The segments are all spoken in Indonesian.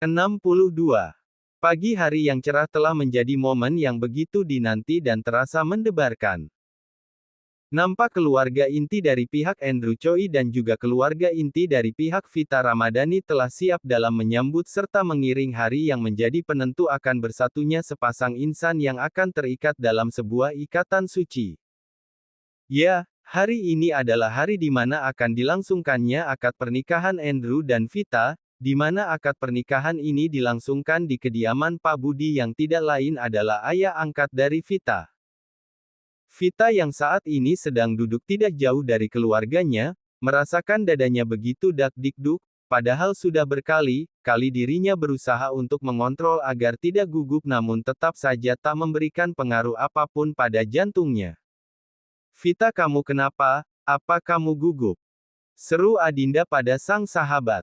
62. Pagi hari yang cerah telah menjadi momen yang begitu dinanti dan terasa mendebarkan. Nampak keluarga inti dari pihak Andrew Choi dan juga keluarga inti dari pihak Vita Ramadhani telah siap dalam menyambut serta mengiring hari yang menjadi penentu akan bersatunya sepasang insan yang akan terikat dalam sebuah ikatan suci. Ya, hari ini adalah hari di mana akan dilangsungkannya akad pernikahan Andrew dan Vita, di mana akad pernikahan ini dilangsungkan di kediaman Pak Budi yang tidak lain adalah ayah angkat dari Vita. Vita yang saat ini sedang duduk tidak jauh dari keluarganya, merasakan dadanya begitu dak-dikduk, padahal sudah berkali-kali dirinya berusaha untuk mengontrol agar tidak gugup namun tetap saja tak memberikan pengaruh apapun pada jantungnya. "Vita, kamu kenapa? Apa kamu gugup?" seru Adinda pada sang sahabat.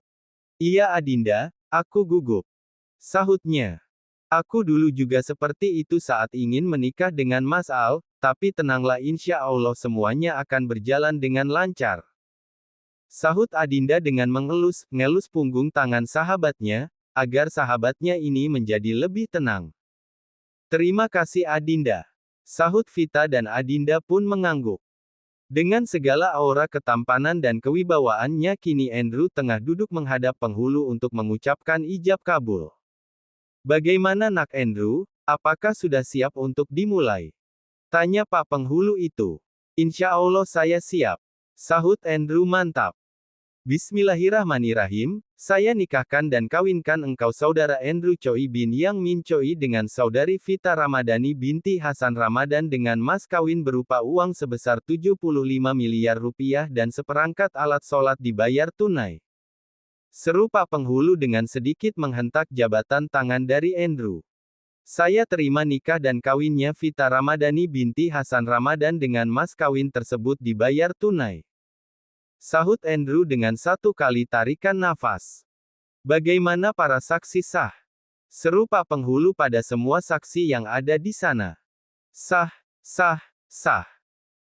"Iya Adinda, aku gugup," sahutnya. "Aku dulu juga seperti itu saat ingin menikah dengan Mas Al, tapi tenanglah, insya Allah semuanya akan berjalan dengan lancar," sahut Adinda dengan mengelus-ngelus punggung tangan sahabatnya, agar sahabatnya ini menjadi lebih tenang. "Terima kasih Adinda," sahut Vita dan Adinda pun mengangguk. Dengan segala aura ketampanan dan kewibawaannya kini Andrew tengah duduk menghadap penghulu untuk mengucapkan ijab kabul. "Bagaimana nak Andrew, apakah sudah siap untuk dimulai?" tanya Pak Penghulu itu. "Insya Allah saya siap," sahut Andrew mantap. "Bismillahirrahmanirrahim, saya nikahkan dan kawinkan engkau saudara Andrew Choi bin Yang Min Choi dengan saudari Vita Ramadhani binti Hasan Ramadan dengan mas kawin berupa uang sebesar 75 miliar rupiah dan seperangkat alat sholat dibayar tunai," seru Pak Penghulu dengan sedikit menghentak jabatan tangan dari Andrew. "Saya terima nikah dan kawinnya Vita Ramadhani binti Hasan Ramadan dengan mas kawin tersebut dibayar tunai," sahut Andrew dengan satu kali tarikan nafas. "Bagaimana para saksi sah?" seru Pak Penghulu pada semua saksi yang ada di sana. "Sah, sah, sah.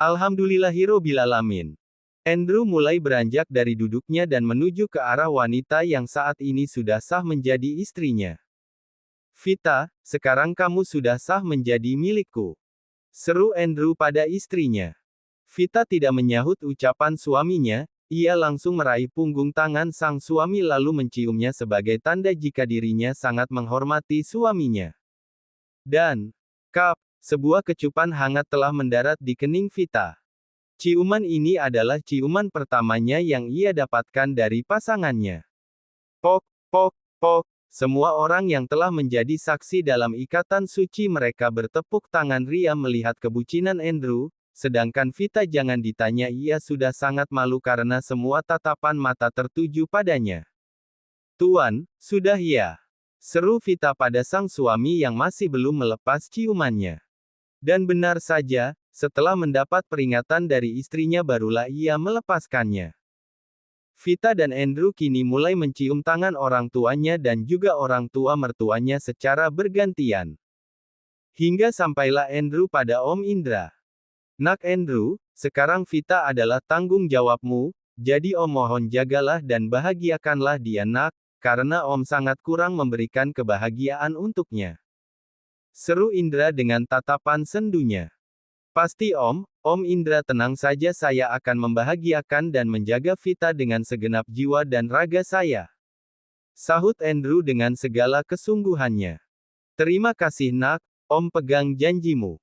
Alhamdulillahirobbilalamin." Andrew mulai beranjak dari duduknya dan menuju ke arah wanita yang saat ini sudah sah menjadi istrinya. "Vita, sekarang kamu sudah sah menjadi milikku," seru Andrew pada istrinya. Vita tidak menyahut ucapan suaminya, ia langsung meraih punggung tangan sang suami lalu menciumnya sebagai tanda jika dirinya sangat menghormati suaminya. Dan, kap, sebuah kecupan hangat telah mendarat di kening Vita. Ciuman ini adalah ciuman pertamanya yang ia dapatkan dari pasangannya. Pok, pok, pok. Semua orang yang telah menjadi saksi dalam ikatan suci mereka bertepuk tangan riang melihat kebucinan Andrew, sedangkan Vita jangan ditanya, ia sudah sangat malu karena semua tatapan mata tertuju padanya. "Tuan, sudah ya," seru Vita pada sang suami yang masih belum melepas ciumannya. Dan benar saja, setelah mendapat peringatan dari istrinya barulah ia melepaskannya. Vita dan Andrew kini mulai mencium tangan orang tuanya dan juga orang tua mertuanya secara bergantian. Hingga sampailah Andrew pada Om Indra. "Nak Andrew, sekarang Vita adalah tanggung jawabmu, jadi Om mohon jagalah dan bahagiakanlah dia nak, karena Om sangat kurang memberikan kebahagiaan untuknya," seru Indra dengan tatapan sendunya. "Pasti Om Indra tenang saja, saya akan membahagiakan dan menjaga Vita dengan segenap jiwa dan raga saya," sahut Andrew dengan segala kesungguhannya. "Terima kasih nak, Om pegang janjimu,"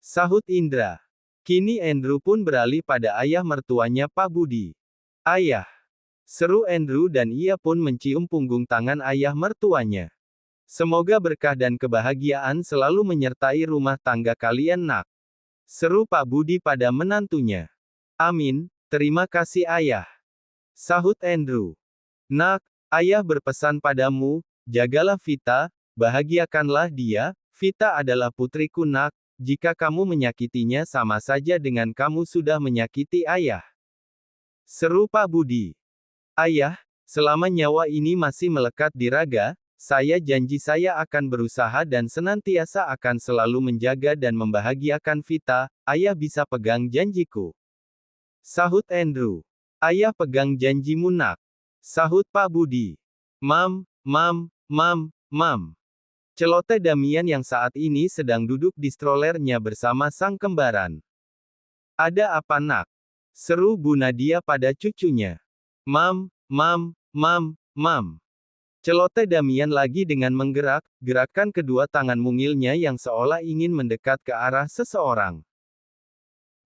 sahut Indra. Kini Andrew pun beralih pada ayah mertuanya Pak Budi. "Ayah," seru Andrew dan ia pun mencium punggung tangan ayah mertuanya. "Semoga berkah dan kebahagiaan selalu menyertai rumah tangga kalian nak," seru Pak Budi pada menantunya. "Amin, terima kasih ayah," sahut Andrew. "Nak, ayah berpesan padamu, jagalah Vita, bahagiakanlah dia, Vita adalah putriku nak, jika kamu menyakitinya sama saja dengan kamu sudah menyakiti ayah," seru Pak Budi. "Ayah, selama nyawa ini masih melekat di raga, saya janji saya akan berusaha dan senantiasa akan selalu menjaga dan membahagiakan Vita, ayah bisa pegang janjiku," sahut Andrew. "Ayah pegang janjimu nak," sahut Pak Budi. Mam, mam. Celoteh Damian yang saat ini sedang duduk di strolernya bersama sang kembaran. Ada apa nak? Seru Bu Nadia pada cucunya. Mam. Celoteh Damian lagi dengan gerakan kedua tangan mungilnya yang seolah ingin mendekat ke arah seseorang.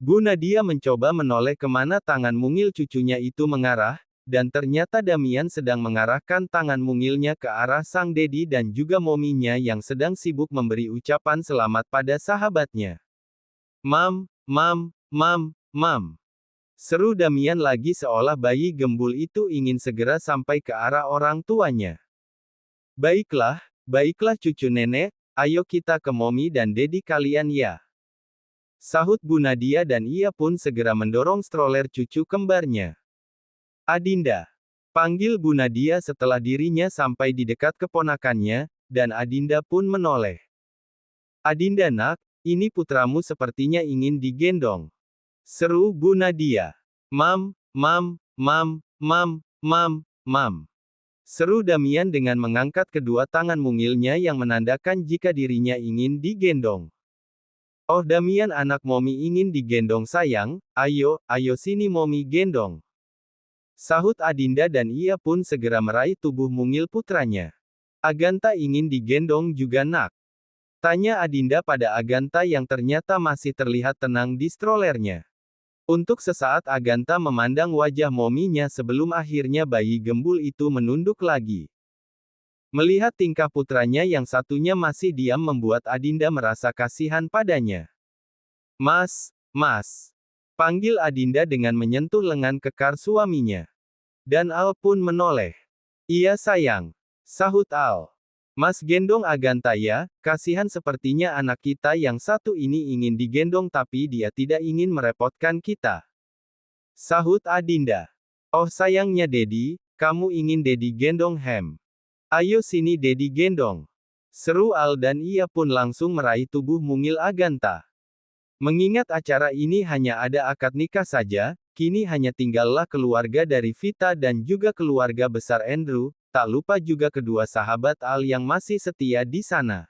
Bu Nadia mencoba menoleh kemana tangan mungil cucunya itu mengarah, dan ternyata Damian sedang mengarahkan tangan mungilnya ke arah sang Dedi dan juga mominya yang sedang sibuk memberi ucapan selamat pada sahabatnya. Mam. Seru Damian lagi seolah bayi gembul itu ingin segera sampai ke arah orang tuanya. Baiklah cucu nenek, ayo kita ke momi dan dedi kalian ya. Sahut Bu Nadia dan ia pun segera mendorong stroller cucu kembarnya. Adinda. Panggil Bu Nadia setelah dirinya sampai di dekat keponakannya, dan Adinda pun menoleh. Adinda nak, ini putramu sepertinya ingin digendong. Seru Bu Nadia. Mam. Seru Damian dengan mengangkat kedua tangan mungilnya yang menandakan jika dirinya ingin digendong. Oh Damian anak momi ingin digendong sayang, ayo sini momi gendong. Sahut Adinda dan ia pun segera meraih tubuh mungil putranya. Aganta ingin digendong juga nak? Tanya Adinda pada Aganta yang ternyata masih terlihat tenang di strolernya. Untuk sesaat Aganta memandang wajah mominya sebelum akhirnya bayi gembul itu menunduk lagi. Melihat tingkah putranya yang satunya masih diam membuat Adinda merasa kasihan padanya. Mas. Panggil Adinda dengan menyentuh lengan kekar suaminya. Dan Al pun menoleh. Iya sayang. Sahut Al. Mas gendong Aganta ya, kasihan sepertinya anak kita yang satu ini ingin digendong tapi dia tidak ingin merepotkan kita. Sahut Adinda. Oh sayangnya Dedi, kamu ingin Dedi gendong hem. Ayo sini Dedi gendong. Seru Al dan ia pun langsung meraih tubuh mungil Aganta. Mengingat acara ini hanya ada akad nikah saja, kini hanya tinggallah keluarga dari Vita dan juga keluarga besar Andrew. Tak lupa juga kedua sahabat Al yang masih setia di sana.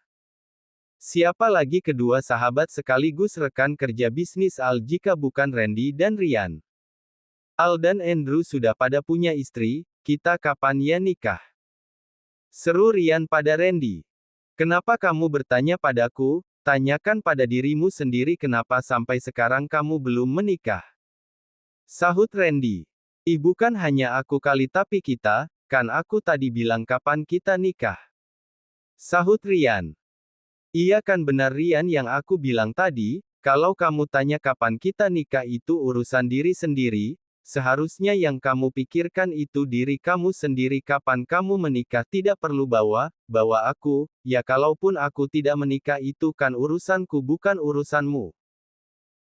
Siapa lagi kedua sahabat sekaligus rekan kerja bisnis Al jika bukan Randy dan Ryan. Al dan Andrew sudah pada punya istri, kita kapan ya nikah? Seru Ryan pada Randy. Kenapa kamu bertanya padaku? Tanyakan pada dirimu sendiri kenapa sampai sekarang kamu belum menikah. Sahut Randy. Bukan hanya aku kali tapi kita. Kan aku tadi bilang kapan kita nikah. Sahut Ryan. Iya kan benar Ryan yang aku bilang tadi, kalau kamu tanya kapan kita nikah itu urusan diri sendiri, seharusnya yang kamu pikirkan itu diri kamu sendiri kapan kamu menikah tidak perlu bawa aku, ya kalaupun aku tidak menikah itu kan urusanku bukan urusanmu.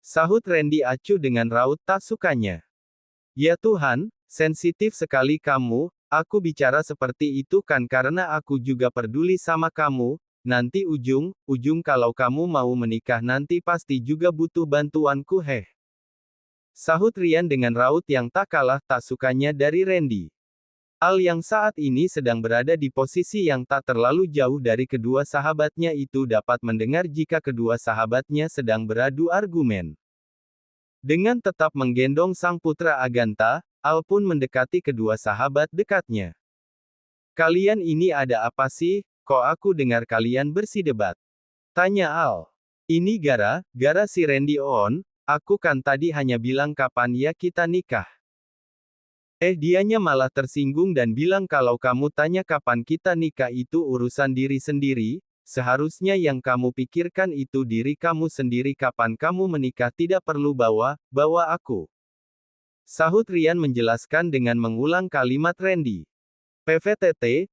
Sahut Randy acuh dengan raut tak sukanya. Ya Tuhan, sensitif sekali kamu. Aku bicara seperti itu kan karena aku juga peduli sama kamu, nanti ujung kalau kamu mau menikah nanti pasti juga butuh bantuanku heh. Sahut Ryan dengan raut yang tak kalah tak sukanya dari Randy. Al yang saat ini sedang berada di posisi yang tak terlalu jauh dari kedua sahabatnya itu dapat mendengar jika kedua sahabatnya sedang beradu argumen. Dengan tetap menggendong sang putra Aganta, Al pun mendekati kedua sahabat dekatnya. Kalian ini ada apa sih, kok aku dengar kalian bersidebat? Tanya Al. Ini gara si Randy on, aku kan tadi hanya bilang kapan ya kita nikah. Dianya malah tersinggung dan bilang kalau kamu tanya kapan kita nikah itu urusan diri sendiri, seharusnya yang kamu pikirkan itu diri kamu sendiri kapan kamu menikah tidak perlu bawa aku. Sahut Ryan menjelaskan dengan mengulang kalimat Randy. PVTT.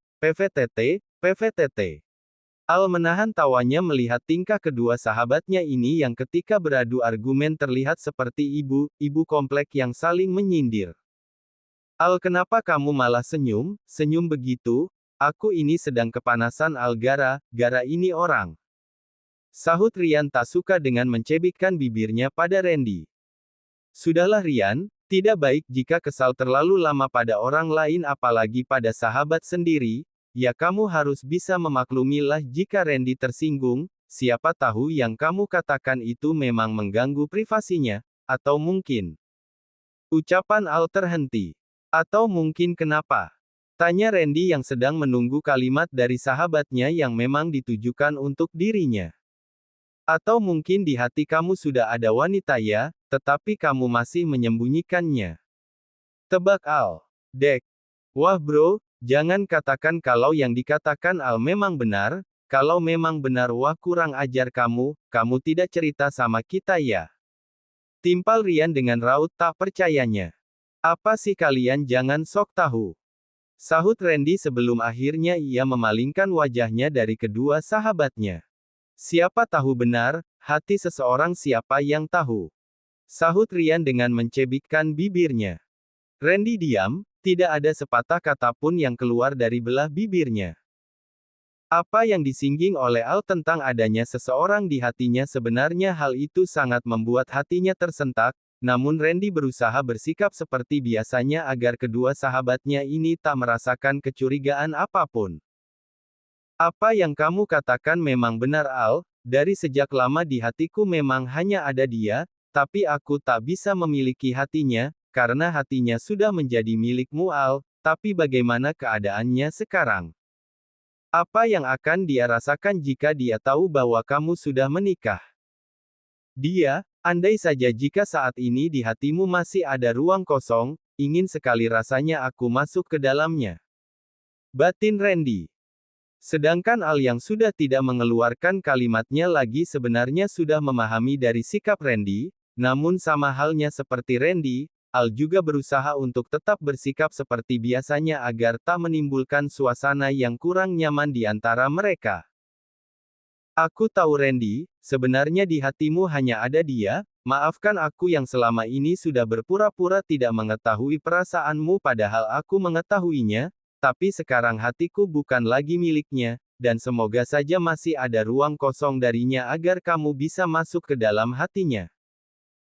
Al menahan tawanya melihat tingkah kedua sahabatnya ini yang ketika beradu argumen terlihat seperti ibu komplek yang saling menyindir. Al kenapa kamu malah senyum begitu? Aku ini sedang kepanasan Al gara ini orang. Sahut Ryan tak suka dengan mencebikkan bibirnya pada Randy. Sudahlah Ryan. Tidak baik jika kesal terlalu lama pada orang lain apalagi pada sahabat sendiri, ya kamu harus bisa memaklumilah jika Randy tersinggung, siapa tahu yang kamu katakan itu memang mengganggu privasinya, atau mungkin. Ucapan Al terhenti. Atau mungkin kenapa? Tanya Randy yang sedang menunggu kalimat dari sahabatnya yang memang ditujukan untuk dirinya. Atau mungkin di hati kamu sudah ada wanita ya, tetapi kamu masih menyembunyikannya. Tebak Al. Dek. Wah bro, jangan katakan kalau yang dikatakan Al memang benar, kalau memang benar wah kurang ajar kamu tidak cerita sama kita ya. Timpal Rian dengan raut tak percayanya. Apa sih kalian jangan sok tahu. Sahut Randy sebelum akhirnya ia memalingkan wajahnya dari kedua sahabatnya. Siapa tahu benar, hati seseorang siapa yang tahu. Sahut Rian dengan mencebikkan bibirnya. Randy diam, tidak ada sepatah kata pun yang keluar dari belah bibirnya. Apa yang disingging oleh Al tentang adanya seseorang di hatinya sebenarnya hal itu sangat membuat hatinya tersentak, namun Randy berusaha bersikap seperti biasanya agar kedua sahabatnya ini tak merasakan kecurigaan apapun. Apa yang kamu katakan memang benar Al, dari sejak lama di hatiku memang hanya ada dia, tapi aku tak bisa memiliki hatinya, karena hatinya sudah menjadi milikmu Al, tapi bagaimana keadaannya sekarang? Apa yang akan dia rasakan jika dia tahu bahwa kamu sudah menikah? Dia, andai saja jika saat ini di hatimu masih ada ruang kosong, ingin sekali rasanya aku masuk ke dalamnya. Batin Randy. Sedangkan Al yang sudah tidak mengeluarkan kalimatnya lagi sebenarnya sudah memahami dari sikap Randy, namun sama halnya seperti Randy, Al juga berusaha untuk tetap bersikap seperti biasanya agar tak menimbulkan suasana yang kurang nyaman di antara mereka. Aku tahu Randy, sebenarnya di hatimu hanya ada dia, maafkan aku yang selama ini sudah berpura-pura tidak mengetahui perasaanmu padahal aku mengetahuinya, tapi sekarang hatiku bukan lagi miliknya, dan semoga saja masih ada ruang kosong darinya agar kamu bisa masuk ke dalam hatinya.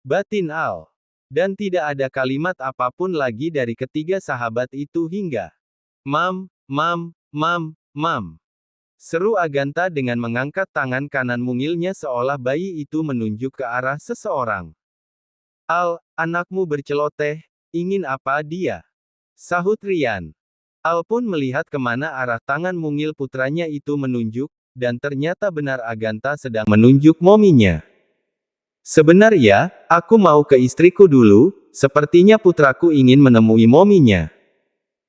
Batin Al. Dan tidak ada kalimat apapun lagi dari ketiga sahabat itu hingga Mam. Seru Agatha dengan mengangkat tangan kanan mungilnya seolah bayi itu menunjuk ke arah seseorang. Al, anakmu berceloteh, ingin apa dia? Sahut Rian. Al pun melihat kemana arah tangan mungil putranya itu menunjuk, dan ternyata benar Agatha sedang menunjuk mominya. Sebenarnya, aku mau ke istriku dulu, sepertinya putraku ingin menemui mominya.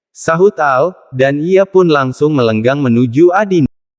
Sahut Al, dan ia pun langsung melenggang menuju Adin.